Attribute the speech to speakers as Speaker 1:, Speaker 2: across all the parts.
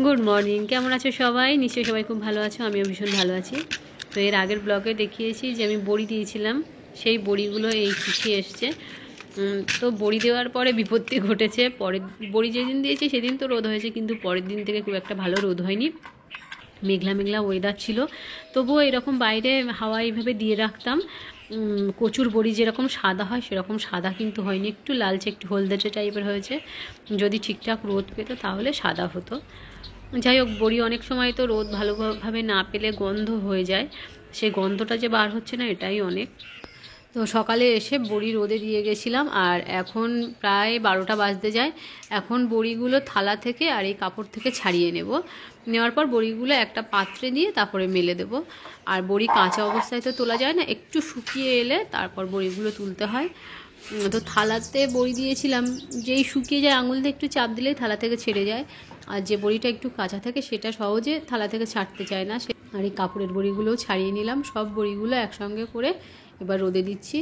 Speaker 1: Good morning, কেমন আছো সবাই? নিশ্চয়ই সবাই খুব ভালো আছো, আমিও ভীষণ ভালো আছি। তো এর আগের ব্লগে দেখিয়েছি যে আমি বড়ি দিয়েছিলাম, সেই বড়িগুলো এই চিঠি এসছে। তো বড়ি দেওয়ার পরে বিপত্তি ঘটেছে। পরের বড়ি যেদিন দিয়েছি সেদিন তো রোদ হয়েছে, কিন্তু পরের দিন থেকে খুব একটা ভালো রোদ হয়নি, মেঘলা মেঘলা ওয়েদার ছিল। তবুও এরকম বাইরে হাওয়া এইভাবে দিয়ে রাখতাম। কচুর বড়ি যেরকম সাদা হয় সেরকম সাদা কিন্তু হয়নি, একটু লালচে একটু হলদেটে টাইপের হয়েছে। যদি ঠিকঠাক রোদ পেতো তাহলে সাদা হতো। যাই হোক, বড়ি অনেক সময় তো রোদ ভালোভাবে না পেলে গন্ধ হয়ে যায়, সেই গন্ধটা যে বার হচ্ছে না এটাই অনেক। তো সকালে এসে বড়ি রোদে দিয়ে গেছিলাম, আর এখন প্রায় 12টা বাজতে যায়। এখন বড়িগুলো থালা থেকে আর এই কাপড় থেকে ছাড়িয়ে নেওয়ার পর বড়িগুলো একটা পাত্রে নিয়ে তারপরে মেলে দেব। আর বড়ি কাঁচা অবস্থায় তো তোলা যায় না, একটু শুকিয়ে এলে তারপর বড়িগুলো তুলতে হয়। তো থালাতে বড়ি দিয়েছিলাম, যেই শুকিয়ে যায় আঙুল দিয়ে একটু চাপ দিলেই থালা থেকে ছেড়ে যায়। আর যে বড়িটা একটু কাঁচা থাকে সেটা সহজে থালা থেকে ছাড়তে চায় না। আর এই কাপড়ের বড়িগুলোও ছাড়িয়ে নিলাম, সব বড়িগুলো একসঙ্গে করে এবার রোদে দিচ্ছি।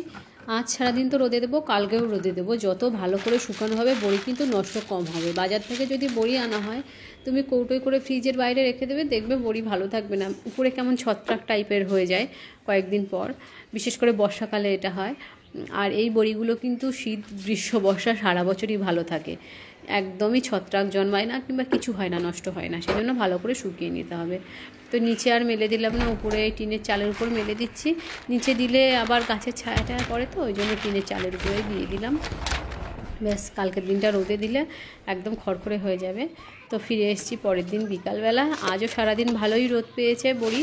Speaker 1: আজ সারাদিন তো রোদে দেবো, কালকেও রোদে দেবো। যত ভালো করে শুকানো হবে বড়ি কিন্তু নষ্ট কম হবে। বাজার থেকে যদি বড়ি আনা হয়, তুমি কৌটোয় করে ফ্রিজের বাইরে রেখে দেবে, দেখবে বড়ি ভালো থাকবে না, উপরে কেমন ছত্রাক টাইপের হয়ে যায় কয়েকদিন পর। বিশেষ করে বর্ষাকালে এটা হয়। আর এই বড়িগুলো কিন্তু শীত গ্রীষ্ম বর্ষা সারা বছরই ভালো থাকে, একদমই ছত্রাক জন্মায় না কিংবা কিছু হয় না, নষ্ট হয় না। সেজন্য ভালো করে শুকিয়ে নিতে হবে। তো নিচে আর মেলে দিলাম না, উপরে টিনের চালের উপর মেলে দিচ্ছি। নিচে দিলে আবার গাছের ছায়াটা পড়ে, তো ওই জন্য টিনের চালের উপরে দিয়ে দিলাম। ব্যাস, কালকের দিনটা রোদে দিলে একদম খড়খড়ে হয়ে যাবে। তো ফিরে এসেছি পরের দিন বিকালবেলা। আজও সারাদিন ভালোই রোদ পেয়েছে বড়ি।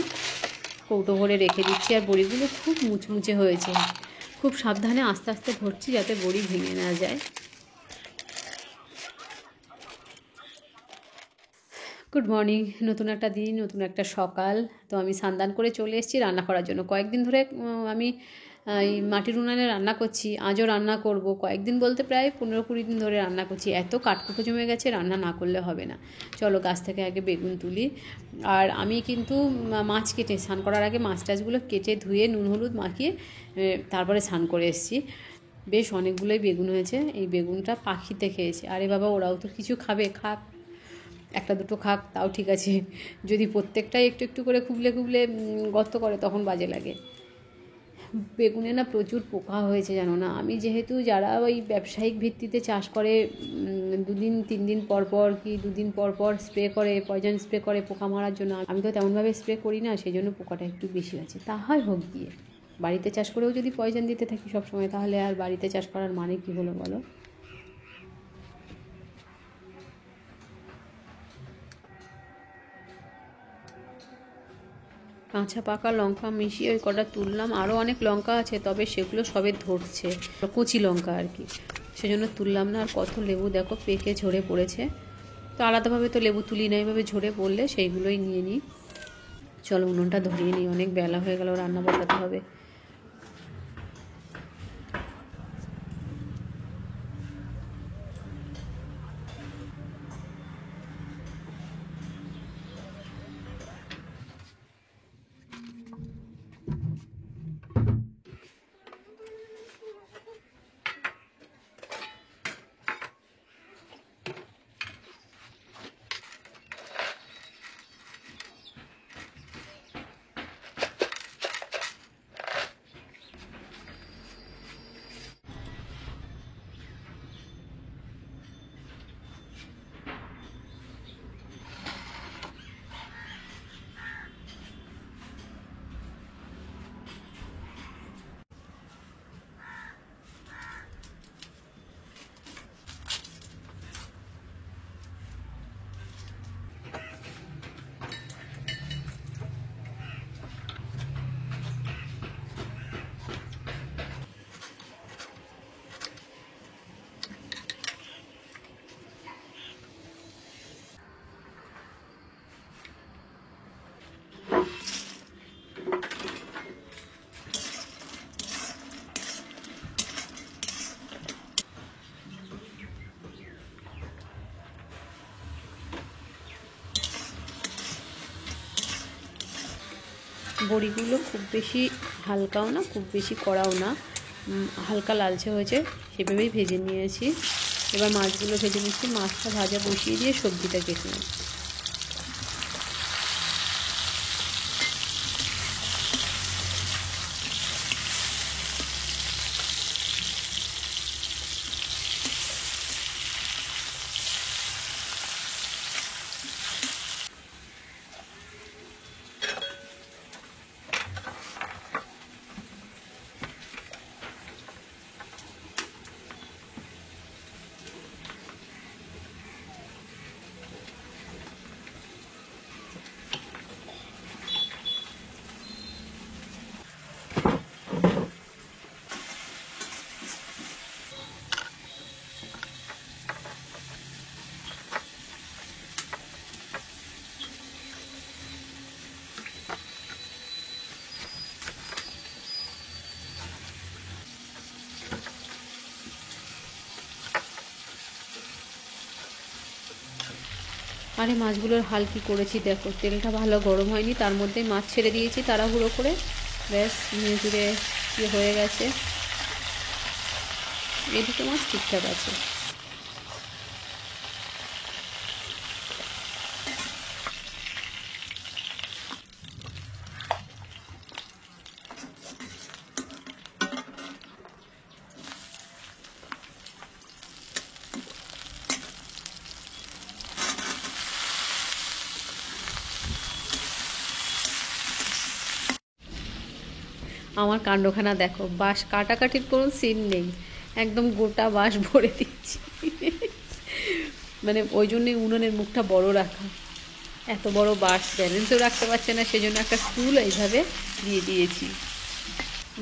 Speaker 1: কৌটো ভরে রেখে দিচ্ছি, আর বড়িগুলো খুব মুচমুচে হয়েছে। খুব সাবধানে আস্তে আস্তে ভরছি যাতে বড়ি ভেঙে না যায়। গুড মর্নিং, নতুন একটা দিন, নতুন একটা সকাল। তো আমি স্নান করে চলে এসেছি রান্না করার জন্য। কয়েকদিন ধরে আমি এই মাটির উনানে রান্না করছি, আজও রান্না করব। কয়েকদিন বলতে প্রায় 15-20 দিন ধরে রান্না করছি। এত কাঠকুটো জমে গেছে, রান্না না করলে হবে না। চলো গাছ থেকে আগে বেগুন তুলি। আর আমি কিন্তু মাছ কেটে স্নান করার আগে মাছ টাছগুলো কেটে ধুয়ে নুন হলুদ মাখিয়ে তারপরে স্নান করে এসেছি। বেশ অনেকগুলোই বেগুন হয়েছে। এই বেগুনটা পাখিতে খেয়েছে। আরে বাবা, ওরাও তো কিছু খাবে, খাক, একটা দুটো খাক, তাও ঠিক আছে। যদি প্রত্যেকটাই একটু একটু করে খুবলে খুবলে গর্ত করে তখন বাজে লাগে। বেগুনে না প্রচুর পোকা হয়েছে, জানো না। আমি যেহেতু যারা ওই ব্যবসায়িক ভিত্তিতে চাষ করে 2-3 দিন পর পর কি 2 দিন পর পর স্প্রে করে, পয়জন স্প্রে করে পোকা মারার জন্য, আমি তো তেমনভাবে স্প্রে করি না, সেই জন্য পোকাটা একটু বেশি আছে। তা হয় হোক গিয়ে, বাড়িতে চাষ করেও যদি পয়জন দিতে থাকি সবসময়, তাহলে আর বাড়িতে চাষ করার মানে কী হলো বলো? কাঁচা পাকা লঙ্কা মিশিয়ে ওই কটা তুললাম। আরও অনেক লঙ্কা আছে, তবে সেগুলো সবে ধরছে, কচি লঙ্কা আর কি, সেজন্য তুললাম না। আর কত লেবু দেখো পেকে ঝরে পড়েছে। তো আলাদাভাবে তো লেবু তুলি না, এইভাবে ঝরে পড়লে সেইগুলোই নিয়ে নিই। চলো উনুনটা ধরিয়ে নিই, অনেক বেলা হয়ে গেল, রান্না বসাতে হবে। বড়িগুলো খুব বেশি হালকাও না, খুব বেশি কড়াও না, হালকা লালচে হয়েছে, সেভাবেই ভেজে নিয়েছি। এবার মাছগুলো ভেজে নিচ্ছি। মাছটা ভাজা বসিয়ে দিয়ে সবজিটা কেটে নিই। আরে মাছগুলোর হাল কী করেছি দেখো, তেলটা ভালো গরম হয়নি, তার মধ্যে মাছ ছেড়ে দিয়েছি তাড়াহুড়ো করে, ব্যাস জুড়ে ইয়ে হয়ে গেছে। এই দুটো মাছ ঠিকঠাক আছে। আমার কাণ্ডখানা দেখো, বাঁশ কাটাকাটির কোনো সিন নেই, একদম গোটা বাঁশ ভরে দিচ্ছি। মানে ওই জন্যই উনুনের মুখটা বড় রাখা, এত বড় বাঁশ ব্যালেন্সও রাখতে পারছে না, সেজন্য একটা স্টুল এইভাবে দিয়ে দিয়েছি।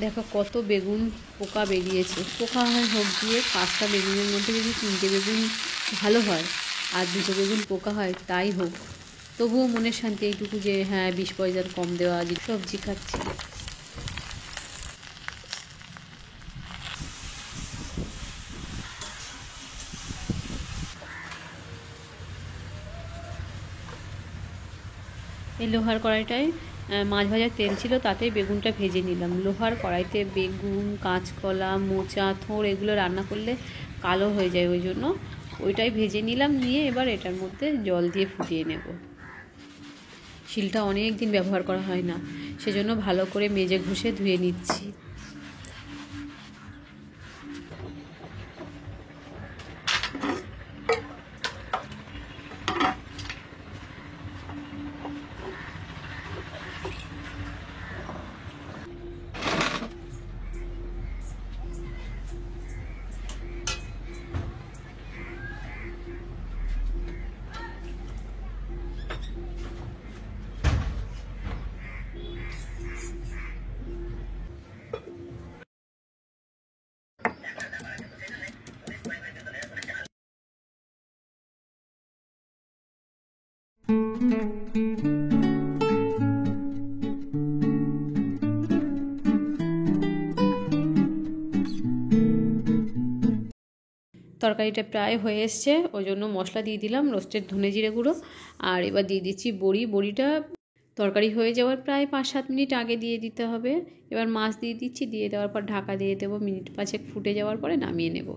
Speaker 1: দেখো কত বেগুন পোকা বেরিয়েছে, পোকা হয় হোক দিয়ে 5টা বেগুনের মধ্যে যদি 3টে বেগুন ভালো হয় আর 2টো বেগুন পোকা হয় তাই হোক, তবুও মনের শান্তি এইটুকু যে হ্যাঁ 20 পয়সার কম দেওয়া আজ সবজি খাচ্ছি। এই লোহার কড়াইটায় মাছ ভাজার তেল ছিল, তাতেই বেগুনটা ভেজে নিলাম। লোহার কড়াইতে বেগুন, কাঁচকলা, মোচা, থোড় এগুলো রান্না করলে কালো হয়ে যায়, ওই জন্য ওইটাই ভেজে নিলাম। নিয়ে এবার এটার মধ্যে জল দিয়ে ফুটিয়ে নেব। শিলটা অনেক দিন ব্যবহার করা হয় না, সেজন্য ভালো করে মেজে ঘষে ধুয়ে নিচ্ছি। তরকারিটা প্রায় হয়ে এসছে, ওই জন্য মশলা দিয়ে দিলাম রোস্টেড ধনে জিরে গুঁড়ো। আর এবার দিয়ে দিচ্ছি বড়ি। বড়িটা তরকারি হয়ে যাওয়ার প্রায় 5-7 মিনিট আগে দিয়ে দিতে হবে। এবার মাছ দিয়ে দিচ্ছি, দিয়ে দেওয়ার পর ঢাকা দিয়ে দেবো, মিনিট 5 ফুটে যাওয়ার পরে নামিয়ে নেব।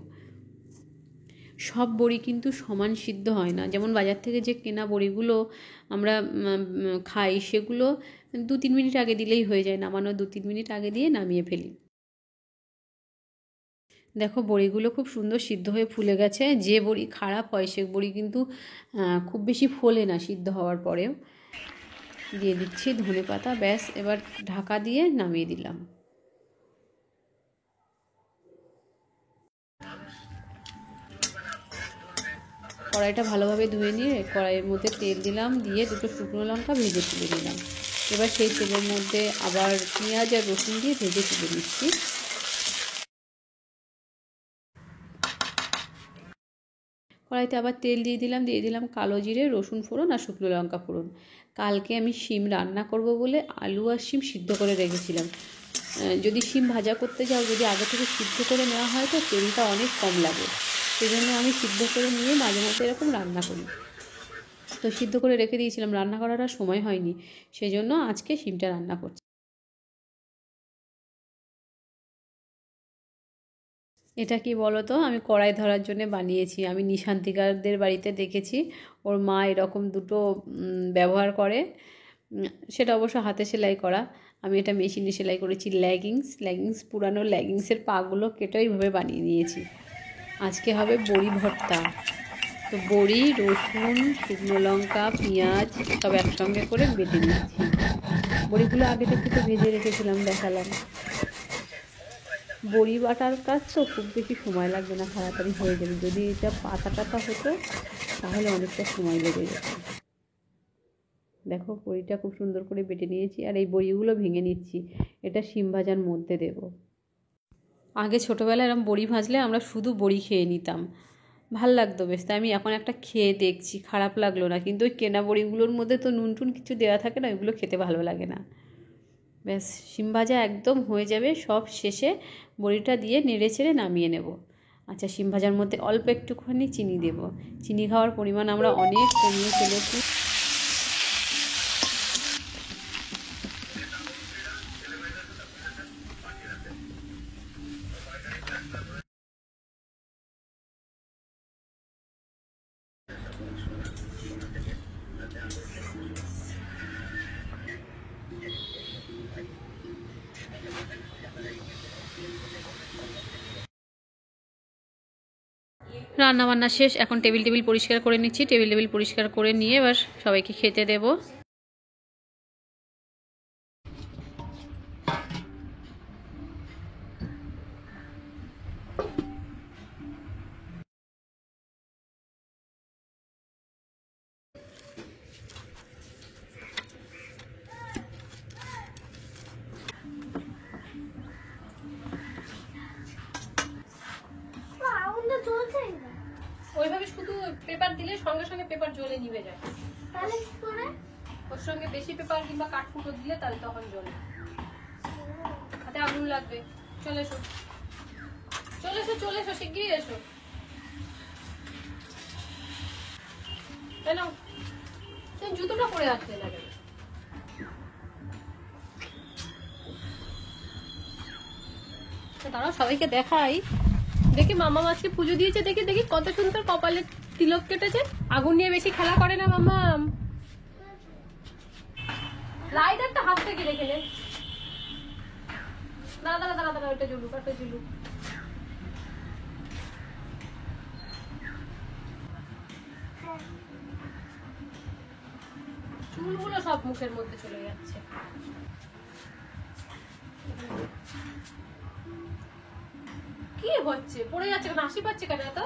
Speaker 1: সব বড়ি কিন্তু সমান সিদ্ধ হয় না, যেমন বাজার থেকে যে কেনা বড়িগুলো আমরা খাই সেগুলো 2-3 মিনিট আগে দিলেই হয়ে যায়, নামানো 2-3 মিনিট আগে দিয়ে নামিয়ে ফেলি। দেখো বড়িগুলো খুব সুন্দর সিদ্ধ হয়ে ফুলে গেছে। যে বড়ি খারাপ হয় সে বড়ি কিন্তু খুব বেশি ফোলে না সিদ্ধ হওয়ার পরেও। দিয়ে দিচ্ছি ধনেপাতা, ব্যাস এবার ঢাকা দিয়ে নামিয়ে দিলাম। কড়াইটা ভালোভাবে ধুয়ে নিয়ে কড়াইয়ের মধ্যে তেল দিলাম, দিয়ে 2টো শুকনো লঙ্কা ভেজে তুলে নিলাম। এবার সেই তেলের মধ্যে আবার পেঁয়াজ আর রসুন দিয়ে ভেজে তুলে নিচ্ছি। কড়াইতে আবার তেল দিয়ে দিলাম কালো জিরে, রসুন ফোড়ন আর শুকনো লঙ্কা ফোড়ন। কালকে আমি শিম রান্না করব বলে আলু আর শিম সিদ্ধ করে রেখেছিলাম। যদি শিম ভাজা করতে যাও, যদি আগে থেকে সিদ্ধ করে নেওয়া হয় তো তেলটা অনেক কম লাগে, সেই জন্য আমি সিদ্ধ করে নিয়ে মাঝে মধ্যে এরকম রান্না করি। তো সিদ্ধ করে রেখে দিয়েছিলাম, রান্না করার আর সময় হয়নি, সেই জন্য আজকে শিমটা রান্না করছি। এটা কি বলো তো, আমি কড়াই ধরার জন্য বানিয়েছি। আমি নিশান্তিকারদের বাড়িতে দেখেছি ওর মা এরকম দুটো ব্যবহার করে, সেটা অবশ্য হাতে সেলাই করা। আমি এটা মেশিনে সেলাই করেছি। লেগিংস পুরানো লেগিংসের পাগুলো কেটে এইভাবে বানিয়ে নিয়েছি। আজকে হবে বড়ি ভর্তা। তো বড়ি, রসুন, শুকনো লঙ্কা, পেঁয়াজ সব একসঙ্গে করে বেটে নিচ্ছি। বড়িগুলো আগে থেকে তো ভেজে রেখেছিলাম, দেখালাম। বড়ি বাটার কাজ তো খুব বেশি সময় লাগবে না, তাড়াতাড়ি হয়ে যাবে। যদি এটা পাতা হতো তাহলে অনেকটা সময় লেগে যেত। দেখো বড়িটা খুব সুন্দর করে বেটে নিয়েছি, আর এই বড়িগুলো ভেঙে নিচ্ছি, এটা শিম ভাজার মধ্যে দেব। আগে ছোটোবেলায় এরকম বড়ি ভাজলে আমরা শুধু বড়ি খেয়ে নিতাম, ভাল লাগতো বেশ। তাই আমি এখন একটা খেয়ে দেখছি, খারাপ লাগলো না। কিন্তু ওই কেনা বড়িগুলোর মধ্যে তো নুন টুন কিছু দেওয়া থাকে না, ওইগুলো খেতে ভালো লাগে না। ব্যাস শিম ভাজা একদম হয়ে যাবে, সব শেষে বড়িটা দিয়ে নেড়ে ছেড়ে নামিয়ে নেব। আচ্ছা, শিম ভাজার মধ্যে অল্প একটুখানি চিনি দেব। চিনি খাওয়ার পরিমাণ আমরা অনেক কমিয়ে ফেলেছি। রান্না বান্না শেষ, এখন টেবিল পরিষ্কার করে নিচ্ছি। টেবিল পরিষ্কার করে নিয়ে এবার সবাইকে খেতে দেব। ওইভাবে শুধু পেপার দিলে সঙ্গে সঙ্গে পেপার জ্বলে নিভে যায়। তাহলে কি করে? ওর সঙ্গে বেশি পেপার কিংবা কাঠকুটো দিলে তাহলে তখন জ্বলে। হাতে আগুন লাগবে। চলে এসো, চলে এসো, চলে এসো, শিগগিরই এসো। কেন তুমি জুতোটা পরে আসতে লাগে? তারাও সবাইকে দেখাই। দেখি মামা আজকে পুজো দিয়েছে, দেখি দেখি কত সুন্দর কপালে তিলক কেটেছে। আগুন নিয়ে বেশি খেলা করে না মামা। লাইটারটা হাত থেকে রেখে নে। দাঁড়া দাঁড়া দাঁড়া দাঁড়া, ওইটা জ্বলুক, ওটা জ্বলুক। চুলগুলো সব মুখের মধ্যে চলে যাচ্ছে। কি হচ্ছে? পড়ে যাচ্ছে কেন? হাসি পাচ্ছে কেন এত?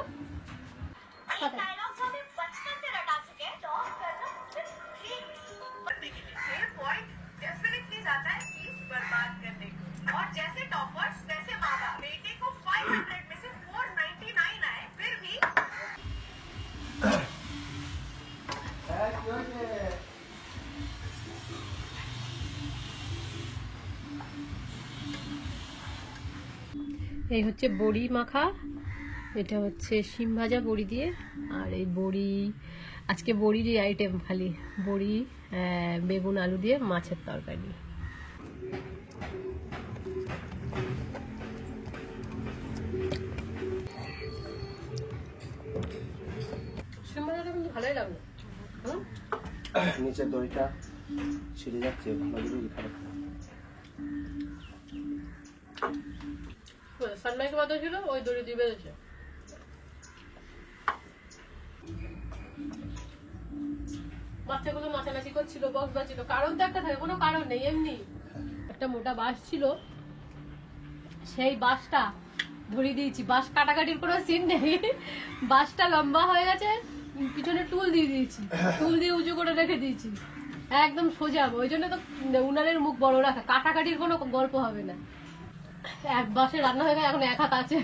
Speaker 1: এই হচ্ছে বড়ি মাখা, এটা হচ্ছে শিম ভাজা বড়ি দিয়ে। আর এই বড়ি, আজকে বড়িরই আইটেম, খালি বড়ি, বেগুন আলু দিয়ে মাছের তরকারি। শিম ভাজাটা কিন্তু ভালোই লাগলো।
Speaker 2: নিচের দইটা ছিঁড়ে যাচ্ছে, খারাপ।
Speaker 1: সানমাইকে বাদ ছিল, ওই দড়ি দিয়ে বেঁধেছে। বাচ্চাগুলো মাছামাছি করছিল, বক্স বাজছিল, কারণ তো একটা থাকে, কোনো কারণ নেই, এমনি একটা মোটা বাঁশ ছিল, সেই বাঁশটা ধরিয়ে দিয়েছি। বাঁশ কাটাকাটির কোনো সিন নেই, বাঁশটা লম্বা হয়ে গেছে, পিছনে টুল দিয়ে দিয়েছি, টুল দিয়ে উঁচু করে রেখে দিয়েছি, একদম সোজা। ওই জন্য তো উনানের মুখ বড় রাখা, কাটাকাটির কোনো গল্প হবে না। এক বাঁশে রান্না হয়ে গেছে, এখন এক হাত আছে।